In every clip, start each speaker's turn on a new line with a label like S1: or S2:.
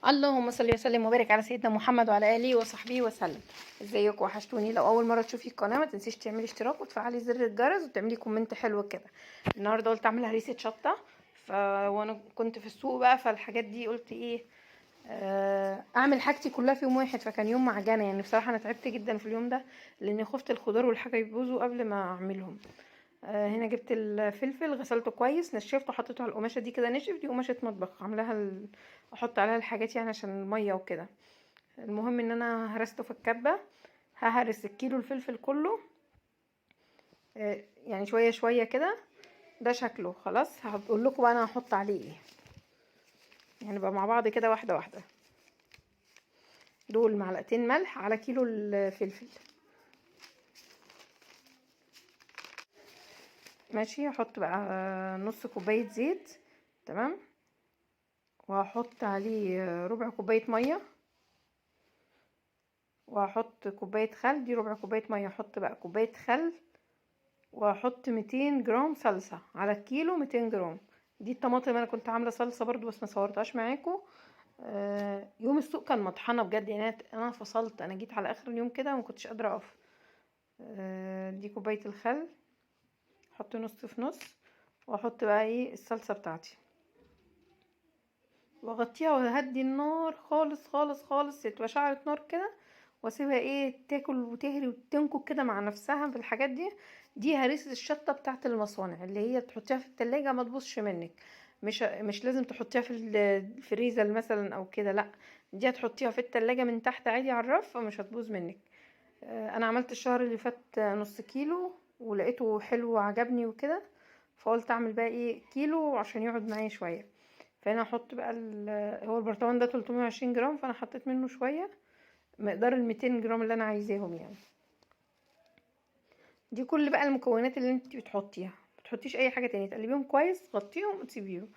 S1: اللهم صل وسلم وبارك على سيدنا محمد وعلى اله وصحبه وسلم. ازيكم؟ وحشتوني. لو اول مره تشوفي القناه ما تنسيش تعملي اشتراك وتفعلي زر الجرس وتعملي كومنت حلو كده. النهارده قلت اعمل هريسه شطه، وانا كنت في السوق بقى، فالحاجات دي قلت ايه، اعمل حاجتي كلها في يوم واحد. فكان يوم معجنه يعني. بصراحه انا تعبت جدا في اليوم ده لاني خفت الخضار والحاجه يبوظوا قبل ما اعملهم. هنا جبت الفلفل، غسلته كويس، نشفته، حطيته على القماشه دي كده نشف. دي قماشه مطبخ عاملاها احط عليها الحاجات يعني عشان الميه وكده. المهم ان انا هرسته في الكبه. ههرس الكيلو الفلفل كله، يعني شويه شويه كده. ده شكله خلاص. هقول لكم بقى انا هحط عليه ايه، يعني بقى مع بعض كده واحده واحده. دول معلقتين ملح على كيلو الفلفل. ماشي. هحط بقى نص كوبايه زيت، تمام، وهحط عليه ربع كوبايه ميه، وهحط كوبايه خل. دي ربع كوبايه ميه، هحط بقى كوبايه خل، وهحط 200 جرام صلصه على الكيلو. 200 جرام. دي الطماطم انا كنت عامله صلصه برضو بس ما صورتهاش معاكم. يوم السوق كان مطحنه بجد يعني. انا فصلت، انا جيت على اخر اليوم كده وما كنتش قادره اقف. دي كوبايه الخل، احط نص في نص، واحط بقى ايه الصلصه بتاعتي، واغطيها وهدي النار خالص خالص خالص، تبقى شعرة نار كده، واسيبها ايه تاكل وتهري وتنكل كده مع نفسها بالحاجات دي. دي هريسة الشطة بتاعت المصانع اللي هي تحطيها في التلاجة ما تبوظش منك. مش لازم تحطيها في الفريزر مثلا او كده، لا، دي هتحطيها في التلاجة من تحت عادي على الرف فمش هتبوظ منك. انا عملت الشهر اللي فات نص كيلو ولقيته حلو وعجبني وكده، فقلت اعمل بقى ايه كيلو عشان يقعد معايا شويه. فانا احط بقى هو البرطمان ده 320 جرام، فانا حطيت منه شويه مقدار ال 200 جرام اللي انا عايزاهم يعني. دي كل بقى المكونات اللي انت بتحطيها، متحطيش اي حاجه تانية، تقلبيهم كويس، غطيهم وتسيبيهم.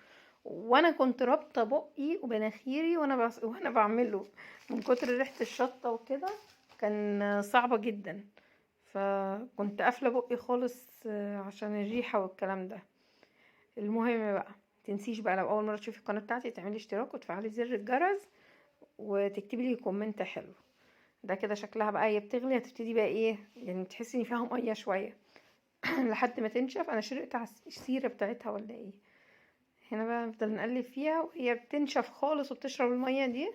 S1: وانا كنت رابطه بقي وبناخيري وانا بعمله من كتر ريحه الشطه وكده، كان صعبه جدا. فكنت قافله بقي خالص عشان الريحه والكلام ده. المهم بقى متنسيش بقى لو اول مره تشوفي القناه بتاعتي تعملي اشتراك وتفعلي زر الجرس وتكتبي لي كومنت حلو. ده كده شكلها بقى هي بتغلي، هتبتدي بقى ايه يعني تحسي ان فيها ميه شويه لحد ما تنشف. انا شرقت على السيره بتاعتها ولا ايه. هنا بقى نفضل نقلب فيها وهي بتنشف خالص وبتشرب الميه دي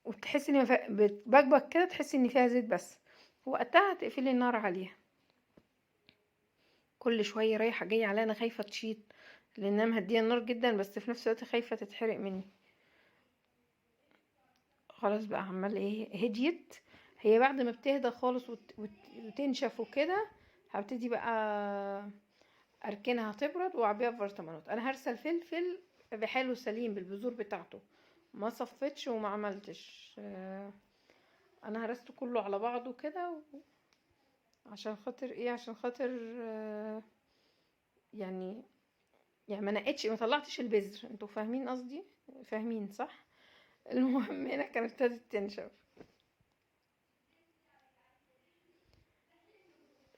S1: وتحسي ان بتبكبك كده، تحسي ان فيها زيت بس. وقتها تقفلي النار عليها. كل شويه رايحه جايه عليها، انا خايفه تشيط لان انا مهديه النار جدا، بس في نفس الوقت خايفه تتحرق مني. خلاص بقى عمال ايه هديت. هي بعد ما بتهدى خالص وتنشف وكده، هبتدي بقى اركنها تبرد واعبيها في برطمانات. انا هرسل الفلفل بحاله سليم بالبذور بتاعته، ما صفتش وما عملتش. انا هرسته كله على بعضه كده عشان خاطر ايه، عشان خاطر يعني ما نقتش، ما طلعتش البذر. انتوا فاهمين قصدي؟ فاهمين صح؟ المهم هنا كانت ابتدت تنشف.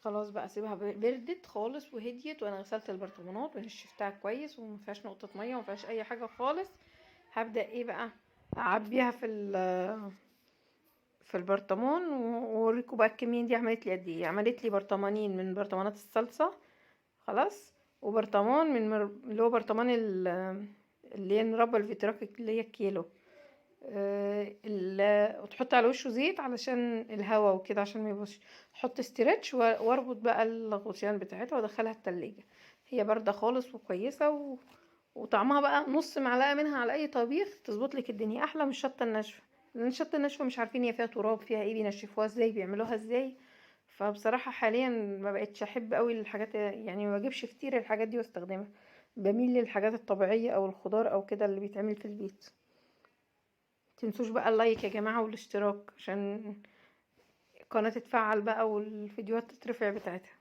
S1: خلاص بقى اسيبها بردت خالص وهديت، وانا غسلت البرطمانات ونشفتها كويس وما فيهاش نقطه ميه وما فيهاش اي حاجه خالص. هبدا ايه بقى اعبيها في البرطمان واوريكم بقى الكميه دي عملت لي قد ايه. عملت لي برطمانين من برطمانات الصلصه خلاص، وبرطمان من اللي هو برطمان اللي هي مربى الفيتراك اللي هي الكيلو. وتحط على وشه زيت علشان الهواء وكده عشان ما يبوظش. احط استرتش واربط بقى الغطيان بتاعتها وادخلها التلاجة. هي بارده خالص وكويسه وطعمها بقى نص معلقه منها على اي طبيخ تظبط لك الدنيا احلى من الشطه الناشفه. لان الشطه الناشفه مش عارفين هي فيها تراب فيها ايه، بينشفوها ازاي، بيعملوها ازاي. فبصراحه حاليا ما بقتش احب قوي الحاجات يعني، ما بجيبش كتير الحاجات دي واستخدمها. بميل للحاجات الطبيعيه او الخضار او كده اللي بيتعمل في البيت. تنسوش بقى اللايك يا جماعة والاشتراك عشان القناة تتفعل بقى والفيديوهات تترفع بتاعتها.